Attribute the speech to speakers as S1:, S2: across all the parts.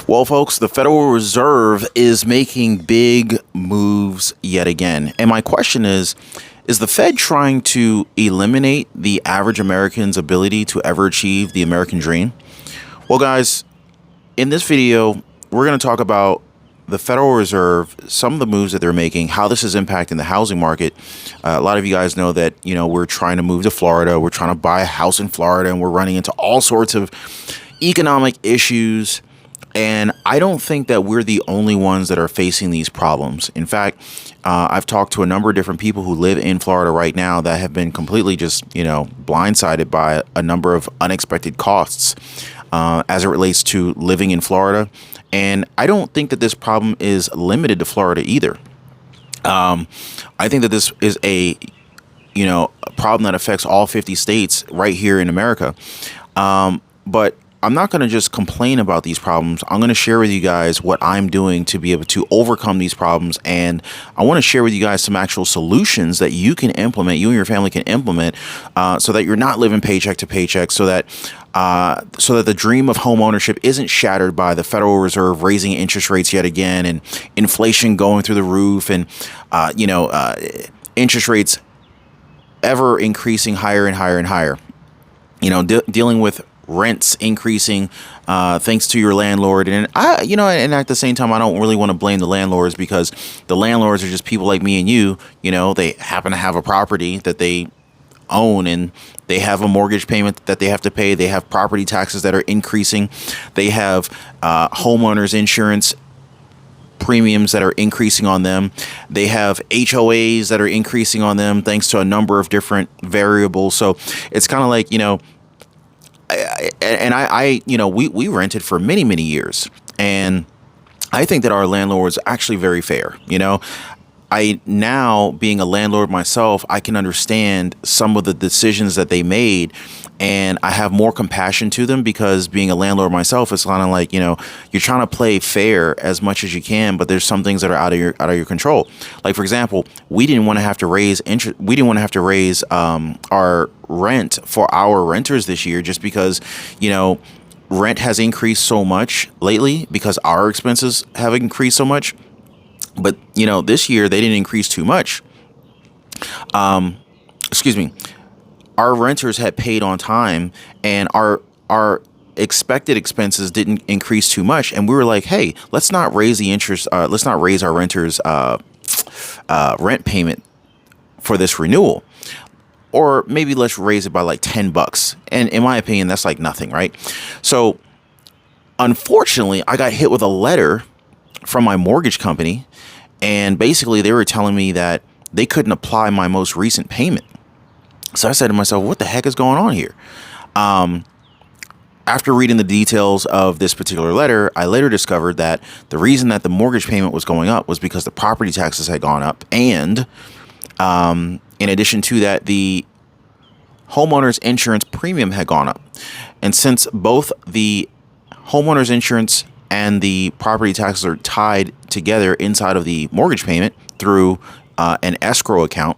S1: Well, folks, the Federal Reserve is making big moves yet again. And my question is the Fed trying to eliminate the average American's ability to ever achieve the American dream? Well, guys, in this video, we're going to talk about the Federal Reserve, some of the moves that they're making, how this is impacting the housing market. A lot of you guys know that, we're trying to move to Florida. We're trying to buy a house in Florida, and we're running into all sorts of economic issues. And I don't think that we're the only ones that are facing these problems. In fact, I've talked to a number of different people who live in Florida right now that have been completely just, blindsided by a number of unexpected costs as it relates to living in Florida. And I don't think that this problem is limited to Florida either. I think that this is a problem that affects all 50 states right here in America. But I'm not going to just complain about these problems. I'm going to share with you guys what I'm doing to be able to overcome these problems. And I want to share with you guys some actual solutions that you can implement, you and your family can implement, so that you're not living paycheck to paycheck, so that the dream of home ownership isn't shattered by the Federal Reserve raising interest rates yet again, and inflation going through the roof, and interest rates ever increasing higher and higher and higher. Dealing with rents increasing thanks to your landlord. And and at the same time, I don't really want to blame the landlords, because the landlords are just people like me and you. They happen to have a property that they own, and they have a mortgage payment that they have to pay. They have property taxes that are increasing. They have homeowners insurance premiums that are increasing on them. They have HOAs that are increasing on them thanks to a number of different variables. So it's kind of like, we rented for many, many years, and I think that our landlords are actually very fair. I now, being a landlord myself, I can understand some of the decisions that they made, and I have more compassion to them, because being a landlord myself, it's kind of like, you're trying to play fair as much as you can, but there's some things that are out of your control. Like, for example, we didn't want to have to raise interest. We didn't want to have to raise our rent for our renters this year, just because, rent has increased so much lately because our expenses have increased so much. But, this year they didn't increase too much. Excuse me. Our renters had paid on time, and our expected expenses didn't increase too much. And we were like, hey, let's not raise the interest. Let's not raise our renters' rent payment for this renewal. Or maybe let's raise it by like $10. And in my opinion, that's like nothing, right? So unfortunately, I got hit with a letter from my mortgage company, and basically they were telling me that they couldn't apply my most recent payment. So I said to myself, what the heck is going on here? After reading the details of this particular letter, I later discovered that the reason that the mortgage payment was going up was because the property taxes had gone up. And in addition to that, the homeowner's insurance premium had gone up. And since both the homeowner's insurance and the property taxes are tied together inside of the mortgage payment through an escrow account,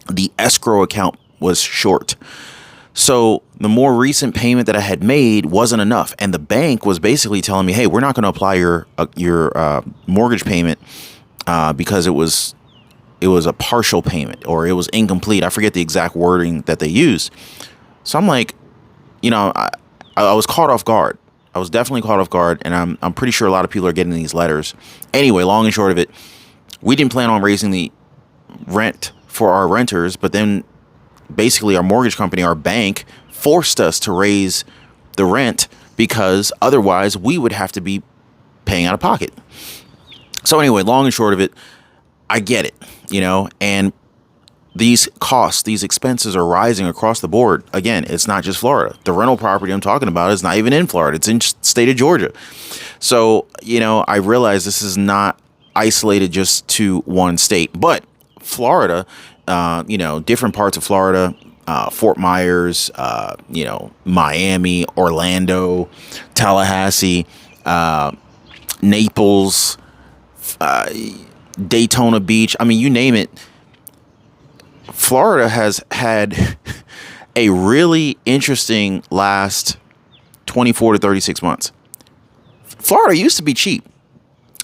S1: the escrow account was short. So the more recent payment that I had made wasn't enough. And the bank was basically telling me, hey, we're not going to apply your mortgage payment because it was a partial payment, or it was incomplete. I forget the exact wording that they used. So I'm like, I was caught off guard. I was definitely caught off guard, and I'm pretty sure a lot of people are getting these letters. Anyway, long and short of it, we didn't plan on raising the rent for our renters, but then basically our mortgage company, our bank, forced us to raise the rent, because otherwise we would have to be paying out of pocket. So anyway, long and short of it, I get it, and these costs, these expenses are rising across the board. Again, it's not just Florida. The rental property I'm talking about is not even in Florida. It's in state of Georgia. So, I realize this is not isolated just to one state, but Florida, different parts of Florida, Fort Myers, Miami, Orlando, Tallahassee, Naples, Daytona Beach. I mean, you name it. Florida has had a really interesting last 24 to 36 months. Florida used to be cheap,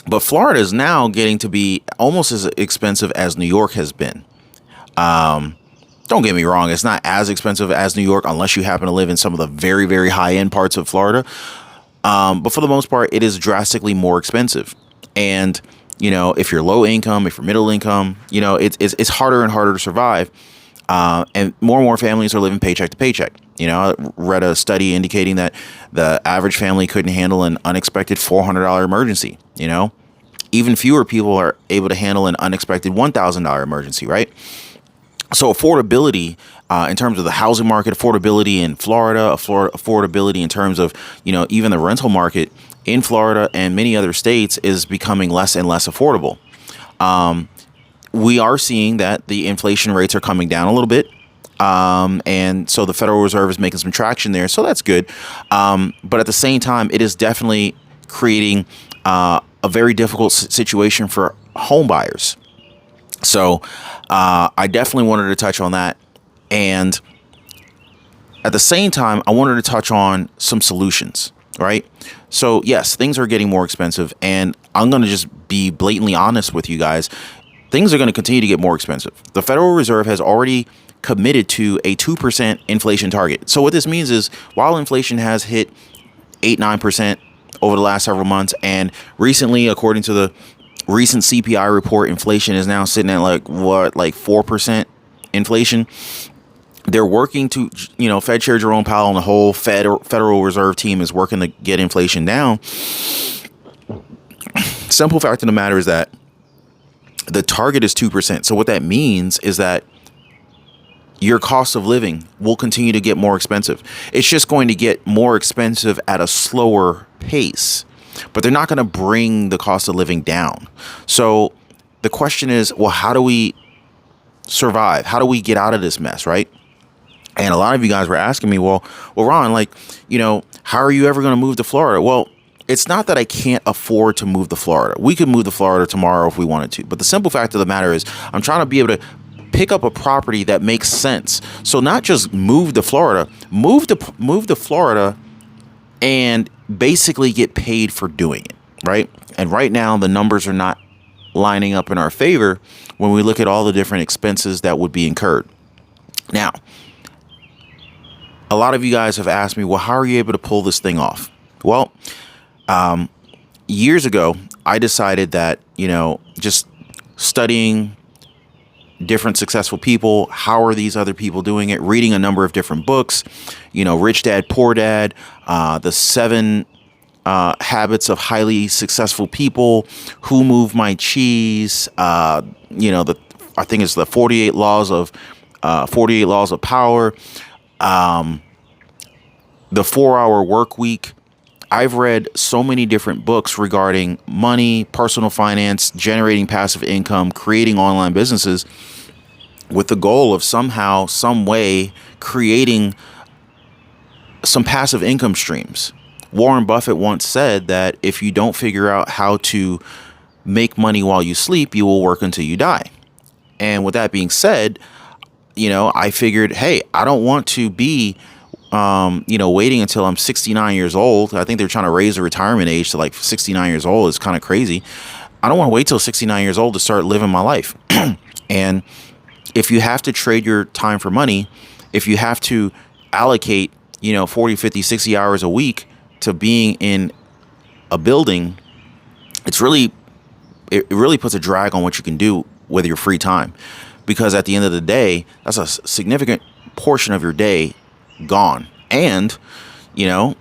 S1: but Florida is now getting to be almost as expensive as New York has been. Don't get me wrong, it's not as expensive as New York unless you happen to live in some of the very, very high end parts of Florida. But for the most part, it is drastically more expensive. And, if you're low income, if you're middle income, it's harder and harder to survive. And more families are living paycheck to paycheck. I read a study indicating that the average family couldn't handle an unexpected $400 emergency. Even fewer people are able to handle an unexpected $1,000 emergency, right? So affordability in terms of the housing market, affordability in Florida, affordability in terms of, even the rental market in Florida and many other states is becoming less and less affordable. We are seeing that the inflation rates are coming down a little bit. And so the Federal Reserve is making some traction there. So that's good. But at the same time, it is definitely creating a very difficult situation for home buyers. So I definitely wanted to touch on that. And at the same time, I wanted to touch on some solutions, right? So, yes, things are getting more expensive. And I'm going to just be blatantly honest with you guys. Things are going to continue to get more expensive. The Federal Reserve has already committed to a 2% inflation target. So what this means is while inflation has hit 8-9% over the last several months, and recently, according to the recent CPI report, inflation is now sitting at like 4% inflation. They're working to, Fed Chair Jerome Powell and the whole Federal Reserve team is working to get inflation down. Simple fact of the matter is that the target is 2%. So what that means is that your cost of living will continue to get more expensive. It's just going to get more expensive at a slower pace, but they're not going to bring the cost of living down. So the question is, well, how do we survive? How do we get out of this mess, right? And a lot of you guys were asking me, well, Ron, how are you ever going to move to Florida? Well, it's not that I can't afford to move to Florida. We could move to Florida tomorrow if we wanted to. But the simple fact of the matter is I'm trying to be able to pick up a property that makes sense. So not just move to Florida, move to Florida and basically get paid for doing it, right? And right now the numbers are not lining up in our favor when we look at all the different expenses that would be incurred. Now, a lot of you guys have asked me, well, how are you able to pull this thing off? Well, years ago, I decided that, just studying different successful people, how are these other people doing it, reading a number of different books, Rich Dad, Poor Dad, the 7 Habits of Highly Successful People, Who Moved My Cheese, I think it's the 48 Laws of Power, the 4-Hour Work Week. I've read so many different books regarding money, personal finance, generating passive income, creating online businesses with the goal of somehow, some way creating some passive income streams. Warren Buffett once said that if you don't figure out how to make money while you sleep, you will work until you die. And with that being said, I figured, hey, I don't want to be waiting until I'm 69 years old. I think they're trying to raise the retirement age to like 69 years old. It's kind of crazy. I don't want to wait till 69 years old to start living my life. And if you have to trade your time for money, if you have to allocate, 40, 50, 60 hours a week to being in a building, it really puts a drag on what you can do with your free time. Because at the end of the day, that's a significant portion of your day gone. And,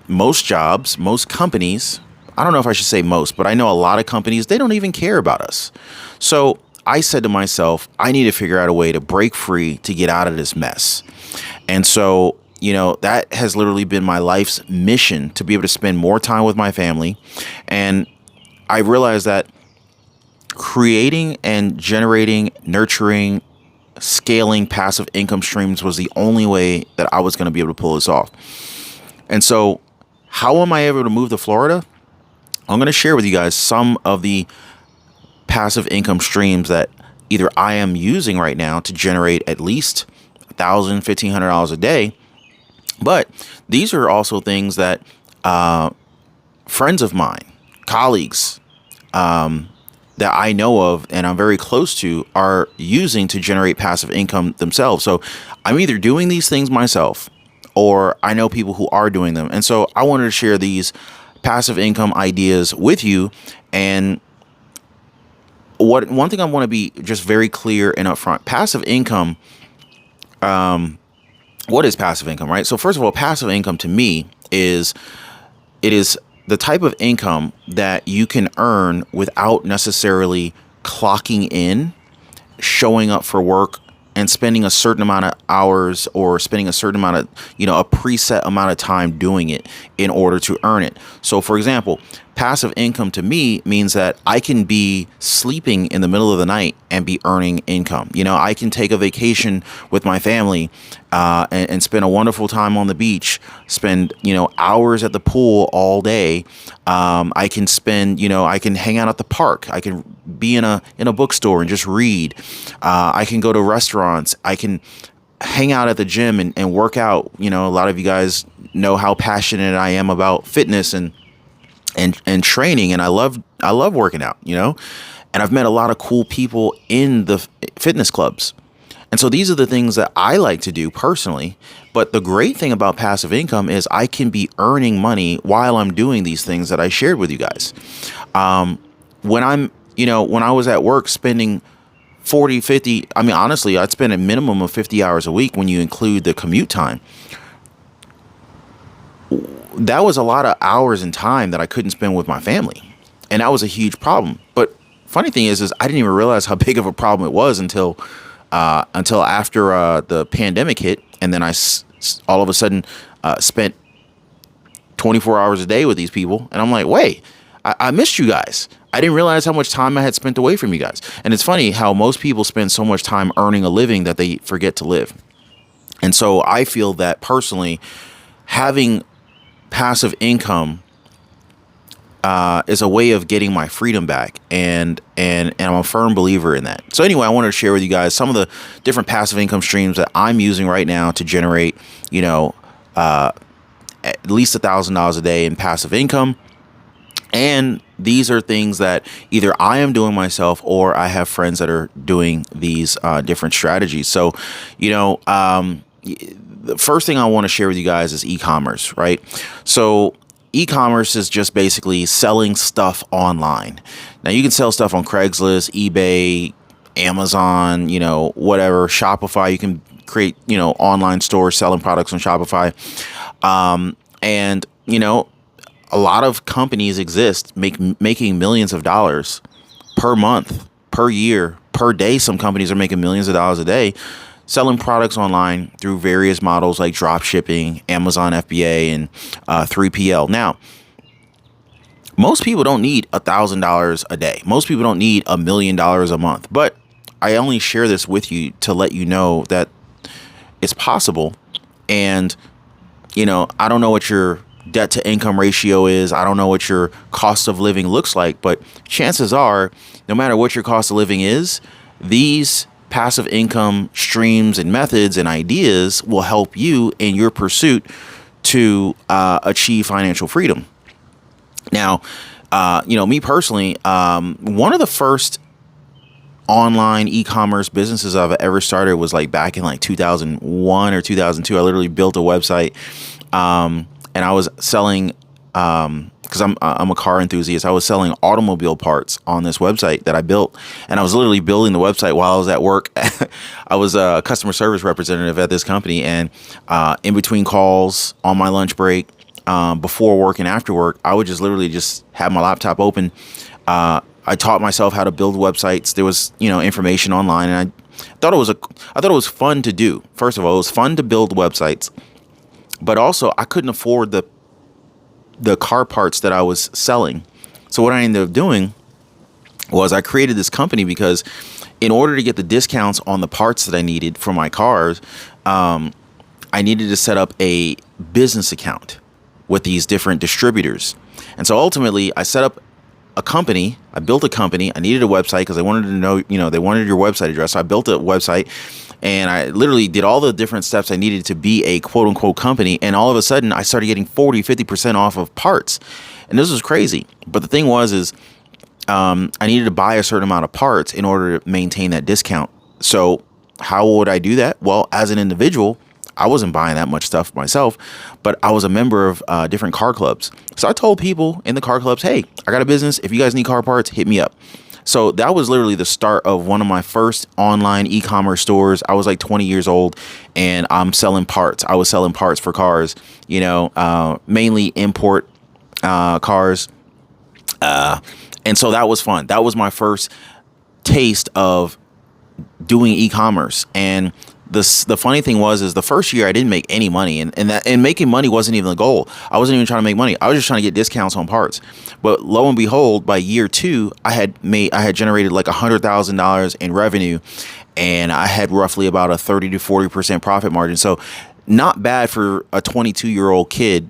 S1: most jobs, most companies, I don't know if I should say most, but I know a lot of companies, they don't even care about us. So I said to myself, I need to figure out a way to break free to get out of this mess. And so, that has literally been my life's mission, to be able to spend more time with my family. And I realized that creating and generating, nurturing, scaling passive income streams was the only way that I was going to be able to pull this off. And so how am I able to move to Florida? I'm going to share with you guys some of the passive income streams that either I am using right now to generate at least $1,000, $1,500 a day. But these are also things that friends of mine, colleagues that I know of and I'm very close to are using to generate passive income themselves. So I'm either doing these things myself or I know people who are doing them. And so I wanted to share these passive income ideas with you. And one thing I want to be just very clear and upfront: passive income. What is passive income, right? So first of all, passive income to me is the type of income that you can earn without necessarily clocking in, showing up for work, and spending a certain amount of hours or spending a certain amount of, a preset amount of time doing it in order to earn it. So for example, passive income to me means that I can be sleeping in the middle of the night and be earning income. I can take a vacation with my family and spend a wonderful time on the beach, spend, hours at the pool all day. I can spend, I can hang out at the park. I can be in a bookstore and just read. I can go to restaurants. I can hang out at the gym and work out. A lot of you guys know how passionate I am about fitness and training, and I love working out, and I've met a lot of cool people in the fitness clubs. And so these are the things that I like to do personally. But the great thing about passive income is I can be earning money while I'm doing these things that I shared with you guys. When I was at work spending 40, 50, honestly, I'd spend a minimum of 50 hours a week when you include the commute time. That was a lot of hours and time that I couldn't spend with my family. And that was a huge problem. But funny thing is I didn't even realize how big of a problem it was until after the pandemic hit. And then I all of a sudden spent 24 hours a day with these people. And I'm like, wait, I missed you guys. I didn't realize how much time I had spent away from you guys. And it's funny how most people spend so much time earning a living that they forget to live. And so I feel that personally, having passive income is a way of getting my freedom back, and I'm a firm believer in that. So anyway, I wanted to share with you guys some of the different passive income streams that I'm using right now to generate, at least $1,000 a day in passive income. And these are things that either I am doing myself or I have friends that are doing these different strategies. So, the first thing I want to share with you guys is e-commerce, right? So e-commerce is just basically selling stuff online. Now you can sell stuff on Craigslist, eBay, Amazon, whatever, Shopify. You can create, online stores selling products on Shopify. And a lot of companies exist making millions of dollars per month, per year, per day. Some companies are making millions of dollars a day selling products online through various models like drop shipping, Amazon FBA, and 3PL. Now, most people don't need $1,000 a day. Most people don't need $1 million a month. But I only share this with you to let you know that it's possible. And, I don't know what your debt to income ratio is. I don't know what your cost of living looks like. But chances are, no matter what your cost of living is, these passive income streams and methods and ideas will help you in your pursuit to achieve financial freedom. Now, me personally, one of the first online e-commerce businesses I've ever started was back in 2001 or 2002. I literally built a website, and I was selling, because I'm a car enthusiast. I was selling automobile parts on this website that I built, and I was literally building the website while I was at work. I was a customer service representative at this company, and in between calls, on my lunch break, before work and after work, I would just literally just have my laptop open. I taught myself how to build websites. There was information online, and I thought it was fun to do. First of all, it was fun to build websites, but also I couldn't afford the car parts that I was selling. So what I ended up doing was I created this company because in order to get the discounts on the parts that I needed for my cars, I needed to set up a business account with these different distributors. And so ultimately I set up a company. I built a company. I needed a website because they wanted to know, they wanted your website address. So I built a website, and I literally did all the different steps I needed to be a quote unquote company. And all of a sudden I started getting 40, 50% off of parts. And this was crazy. But the thing is I needed to buy a certain amount of parts in order to maintain that discount. So how would I do that? Well, as an individual, I wasn't buying that much stuff myself, but I was a member of different car clubs. So I told people in the car clubs, hey, I got a business. If you guys need car parts, hit me up. So that was literally the start of one of my first online e-commerce stores. I was like 20 years old and I'm selling parts. I was selling parts for cars, mainly import cars. And so that was fun. That was my first taste of doing e-commerce. And the funny thing is the first year I didn't make any money, and making money wasn't even the goal. I wasn't even trying to make money. I was just trying to get discounts on parts. But lo and behold, by year 2, I had generated like $100,000 in revenue, and I had roughly about a 30 to 40% profit margin. So not bad for a 22-year-old kid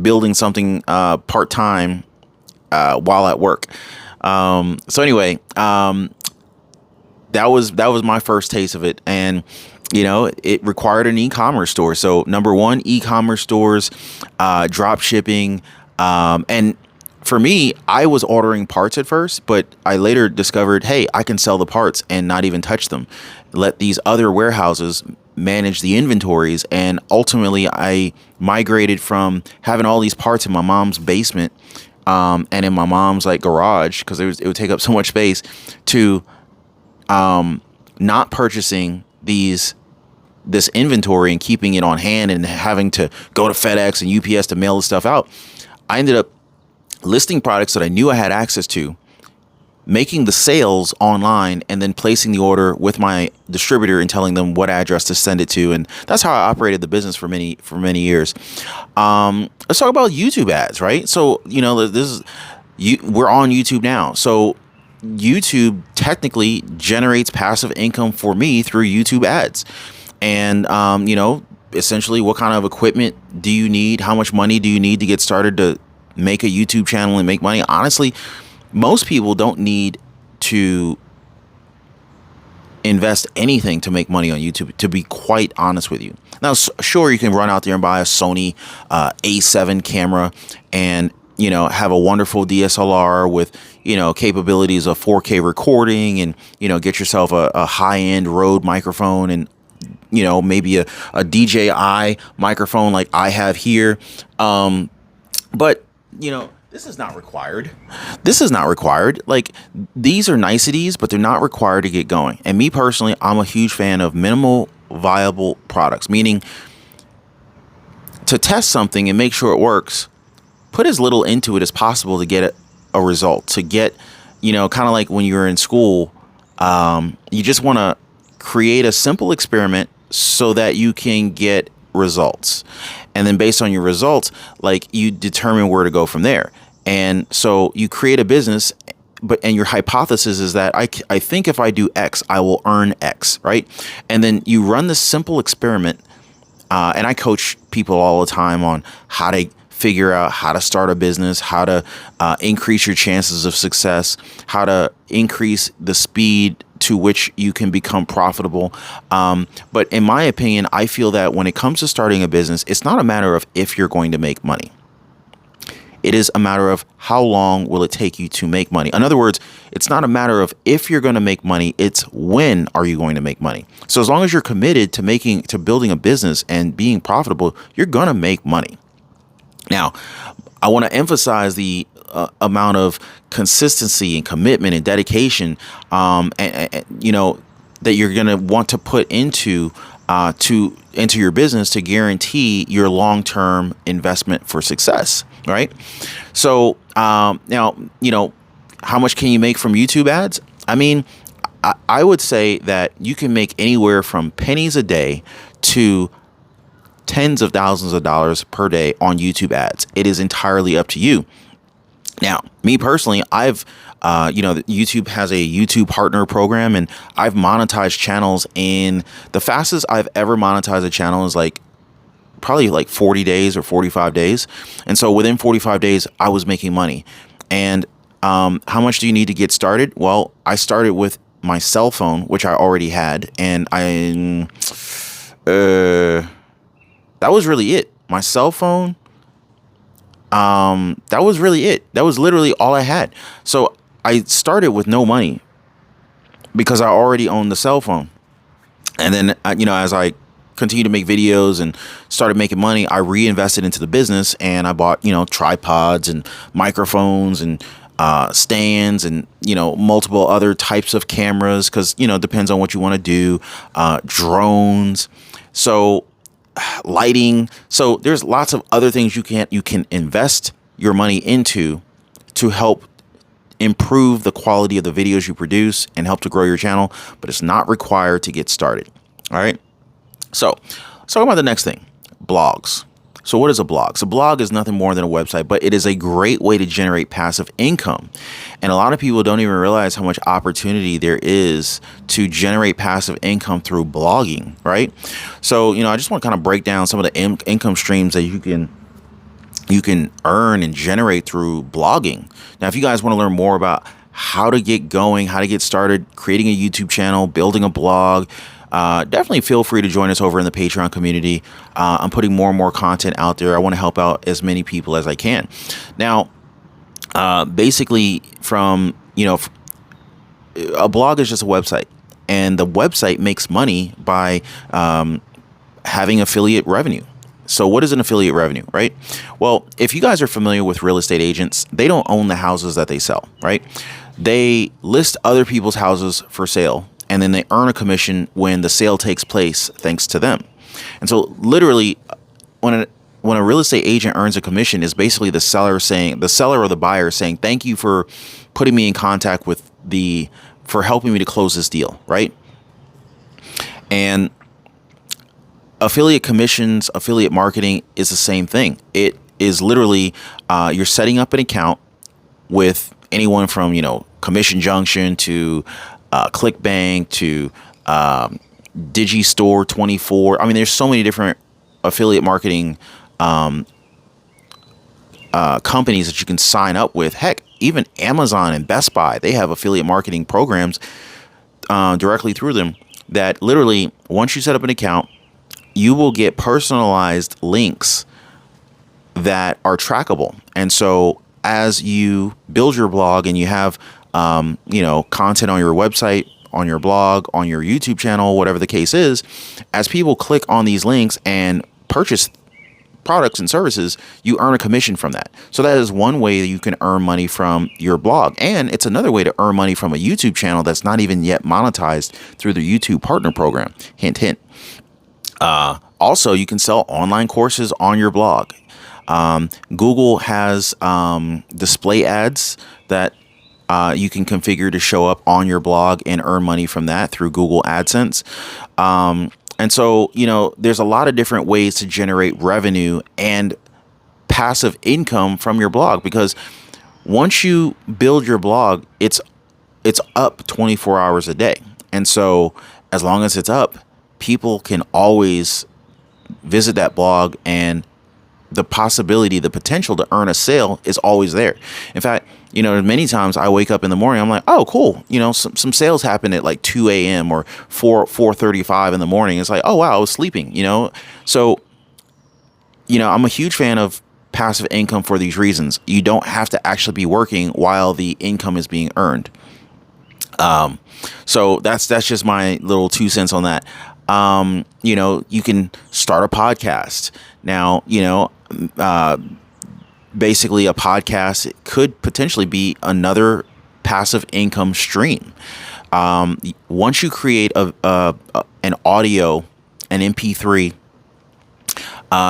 S1: building something part time while at work. So anyway, that was my first taste of it. And, it required an e-commerce store. So number one, e-commerce stores, drop shipping. And for me, I was ordering parts at first, but I later discovered, hey, I can sell the parts and not even touch them. Let these other warehouses manage the inventories. And ultimately, I migrated from having all these parts in my mom's basement and in my mom's like garage, because it would take up so much space, to not purchasing this inventory and keeping it on hand and having to go to FedEx and UPS to mail the stuff out. I ended up listing products that I knew I had access to, making the sales online, and then placing the order with my distributor and telling them what address to send it to. And that's how I operated the business for many years. Let's talk about YouTube ads, right? So, we're on YouTube now. So YouTube technically generates passive income for me through YouTube ads. And, essentially, what kind of equipment do you need? How much money do you need to get started to make a YouTube channel and make money? Honestly, most people don't need to invest anything to make money on YouTube, to be quite honest with you. Now, sure, you can run out there and buy a Sony A7 camera and, have a wonderful DSLR with, capabilities of 4K recording, and, get yourself a high-end Rode microphone and, maybe a DJI microphone like I have here. But, this is not required. Like, these are niceties, but they're not required to get going. And me personally, I'm a huge fan of minimal viable products, meaning to test something and make sure it works, put as little into it as possible to get a result, to get, kind of like when you're in school, you just want to create a simple experiment so that you can get results. And then based on your results, like, you determine where to go from there. And so you create a business, and your hypothesis is that I think if I do X, I will earn X, right? And then you run this simple experiment. And I coach people all the time on how to figure out how to start a business, how to increase your chances of success, how to increase the speed to which you can become profitable. But in my opinion, I feel that when it comes to starting a business, it's not a matter of if you're going to make money. It is a matter of how long will it take you to make money. In other words, it's not a matter of if you're going to make money, it's when are you going to make money. So as long as you're committed to building a business and being profitable, you're going to make money. Now, I want to emphasize the amount of consistency and commitment and dedication, that you're going to want to put into your business to guarantee your long-term investment for success, right? So now, how much can you make from YouTube ads? I mean, I would say that you can make anywhere from pennies a day to tens of thousands of dollars per day on YouTube ads. It is entirely up to you. Now, me personally, YouTube has a YouTube partner program, and I've monetized channels in the fastest I've ever monetized a channel is probably 40 days or 45 days. And so within 45 days, I was making money. And how much do you need to get started? Well, I started with my cell phone, which I already had, and that was really it. My cell phone, that was really it. That was literally all I had. So I started with no money because I already owned the cell phone. And then, as I continued to make videos and started making money, I reinvested into the business and I bought, tripods and microphones and stands and, multiple other types of cameras because, depends on what you want to do, drones. So lighting. So there's lots of other things you can invest your money into to help improve the quality of the videos you produce and help to grow your channel, but it's not required to get started. All right. So let's talk about the next thing, blogs. So what is a blog? So a blog is nothing more than a website, but it is a great way to generate passive income. And a lot of people don't even realize how much opportunity there is to generate passive income through blogging, right? So, I just want to kind of break down some of the income streams that you can earn and generate through blogging. Now, if you guys want to learn more about how to get going, how to get started, creating a YouTube channel, building a blog, definitely feel free to join us over in the Patreon community. I'm putting more and more content out there. I want to help out as many people as I can. Now, basically from, a blog is just a website, and the website makes money by having affiliate revenue. So what is an affiliate revenue, right? Well, if you guys are familiar with real estate agents, they don't own the houses that they sell, right? They list other people's houses for sale, and then they earn a commission when the sale takes place thanks to them. And so literally when a real estate agent earns a commission is basically the seller or the buyer saying, thank you for putting me in contact with for helping me to close this deal, right? And affiliate commissions, affiliate marketing is the same thing. It is literally you're setting up an account with anyone from, Commission Junction to ClickBank to Digistore 24. I mean, there's so many different affiliate marketing companies that you can sign up with. Heck, even Amazon and Best Buy, they have affiliate marketing programs directly through them that literally, once you set up an account, you will get personalized links that are trackable. And so as you build your blog and you have, content on your website, on your blog, on your YouTube channel, whatever the case is, as people click on these links and purchase products and services, you earn a commission from that. So that is one way that you can earn money from your blog. And it's another way to earn money from a YouTube channel that's not even yet monetized through the YouTube Partner Program. Hint, hint. Also, you can sell online courses on your blog. Google has display ads that you can configure to show up on your blog and earn money from that through Google AdSense. And so, there's a lot of different ways to generate revenue and passive income from your blog, because once you build your blog, it's up 24 hours a day. And so as long as it's up, people can always visit that blog, and the potential to earn a sale is always there. In fact, many times I wake up in the morning, I'm like, oh, cool. Some sales happen at like 2 a.m. or 4:35 in the morning. It's like, oh, wow, I was sleeping, So, I'm a huge fan of passive income for these reasons. You don't have to actually be working while the income is being earned. So that's just my little 2 cents on that. You can start a podcast. Now, basically a podcast could potentially be another passive income stream. Once you create an audio, an MP3,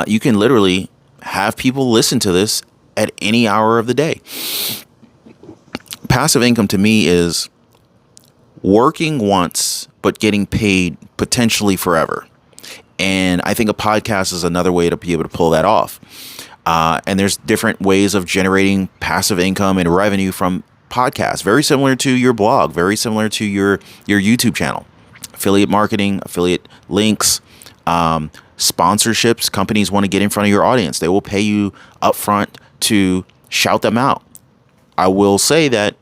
S1: you can literally have people listen to this at any hour of the day. Passive income to me is working once, but getting paid potentially forever. And I think a podcast is another way to be able to pull that off. And there's different ways of generating passive income and revenue from podcasts, very similar to your blog, very similar to your YouTube channel. Affiliate marketing, affiliate links, sponsorships. Companies want to get in front of your audience. They will pay you upfront to shout them out. I will say that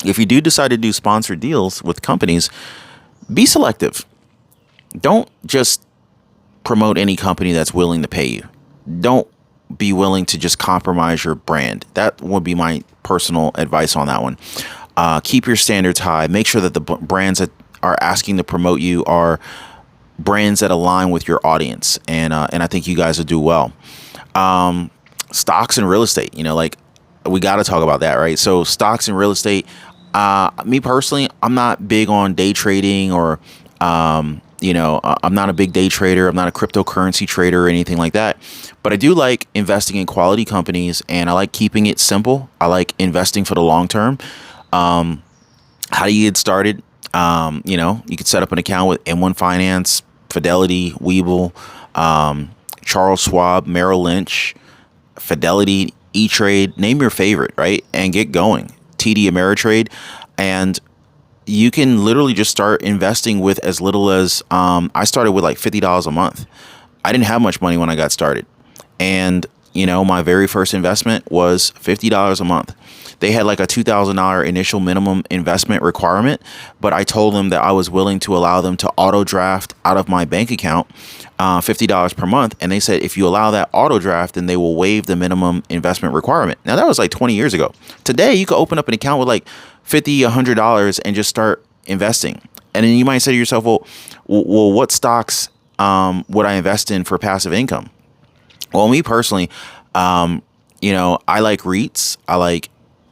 S1: if you do decide to do sponsored deals with companies, be selective. Don't just promote any company that's willing to pay you. Don't be willing to just compromise your brand. That would be my personal advice on that one. Keep your standards high. Make sure that the brands that are asking to promote you are brands that align with your audience, and I think you guys will do well. Stocks and real estate, like we got to talk about that, right? So stocks and real estate. Me personally, I'm not big on day trading or I'm not a big day trader. I'm not a cryptocurrency trader or anything like that. But I do like investing in quality companies, and I like keeping it simple. I like investing for the long term. How do you get started? You could set up an account with M1 Finance, Fidelity, Webull, Charles Schwab, Merrill Lynch, Fidelity, E-Trade, name your favorite, right? And get going. TD Ameritrade. And you can literally just start investing with as little as, I started with like $50 a month. I didn't have much money when I got started. And, my very first investment was $50 a month. They had like a $2,000 initial minimum investment requirement, but I told them that I was willing to allow them to auto draft out of my bank account $50 per month. And they said, if you allow that auto draft, then they will waive the minimum investment requirement. Now, that was like 20 years ago. Today, you could open up an account with like $50, $100 and just start investing. And then you might say to yourself, well, what stocks would I invest in for passive income? Well, me personally, I like REITs. I like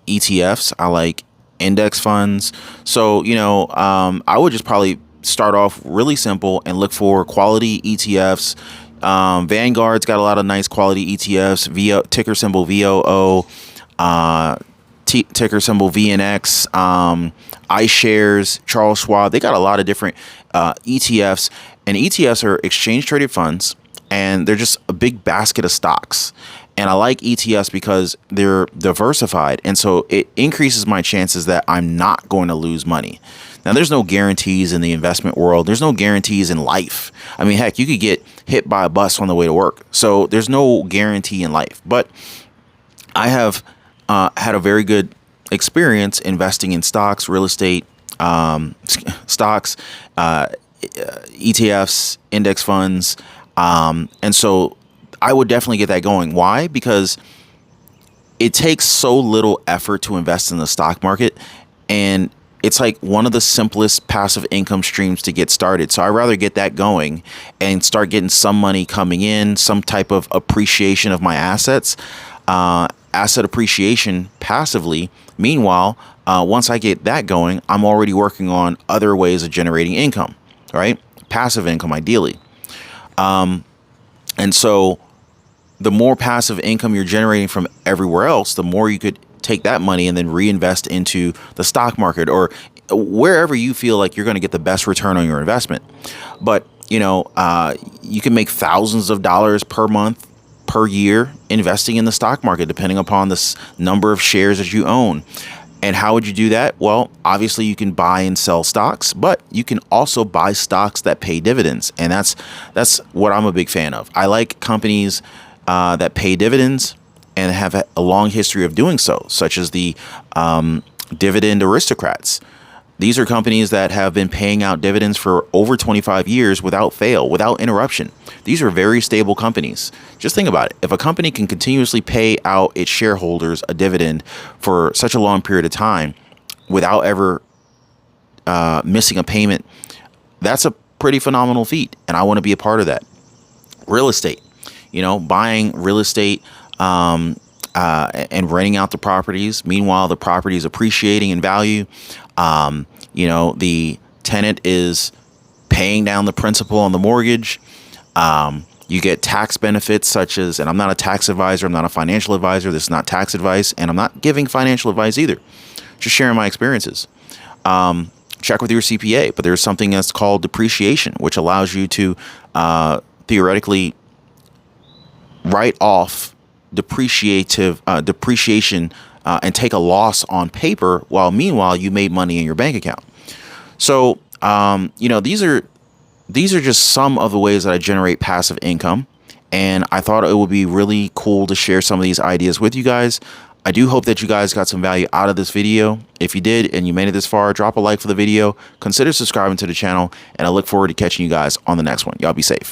S1: ETFs. I like index funds. So, I would just probably start off really simple and look for quality ETFs. Vanguard's got a lot of nice quality ETFs, ticker symbol VOO, ticker symbol VNX, iShares, Charles Schwab. They got a lot of different ETFs, and ETFs are exchange traded funds, and they're just a big basket of stocks. And I like ETFs because they're diversified. And so it increases my chances that I'm not going to lose money. Now, there's no guarantees in the investment world. There's no guarantees in life. I mean, heck, you could get hit by a bus on the way to work. So there's no guarantee in life. But I have had a very good experience investing in stocks, real estate, stocks, ETFs, index funds. And so I would definitely get that going. Why? Because it takes so little effort to invest in the stock market, and it's like one of the simplest passive income streams to get started. So I'd rather get that going and start getting some money coming in, some type of appreciation of my assets, asset appreciation passively. Meanwhile, once I get that going, I'm already working on other ways of generating income, right? Passive income, ideally. And so the more passive income you're generating from everywhere else, the more you could take that money and then reinvest into the stock market or wherever you feel like you're going to get the best return on your investment. But, you can make thousands of dollars per month, per year investing in the stock market, depending upon the number of shares that you own. And how would you do that? Well, obviously you can buy and sell stocks, but you can also buy stocks that pay dividends. And that's what I'm a big fan of. I like companies that pay dividends and have a long history of doing so, such as the dividend aristocrats. These are companies that have been paying out dividends for over 25 years without fail, without interruption. These are very stable companies. Just think about it. If a company can continuously pay out its shareholders a dividend for such a long period of time without ever missing a payment, that's a pretty phenomenal feat. And I want to be a part of that. Real estate, buying real estate and renting out the properties. Meanwhile, the property is appreciating in value. The tenant is paying down the principal on the mortgage. You get tax benefits such as, and I'm not a tax advisor, I'm not a financial advisor, this is not tax advice, and I'm not giving financial advice either. Just sharing my experiences. Check with your CPA, but there's something that's called depreciation, which allows you to theoretically write off depreciation and take a loss on paper, while meanwhile you made money in your bank account. So, these are just some of the ways that I generate passive income. And I thought it would be really cool to share some of these ideas with you guys. I do hope that you guys got some value out of this video. If you did and you made it this far, drop a like for the video, consider subscribing to the channel, and I look forward to catching you guys on the next one. Y'all be safe.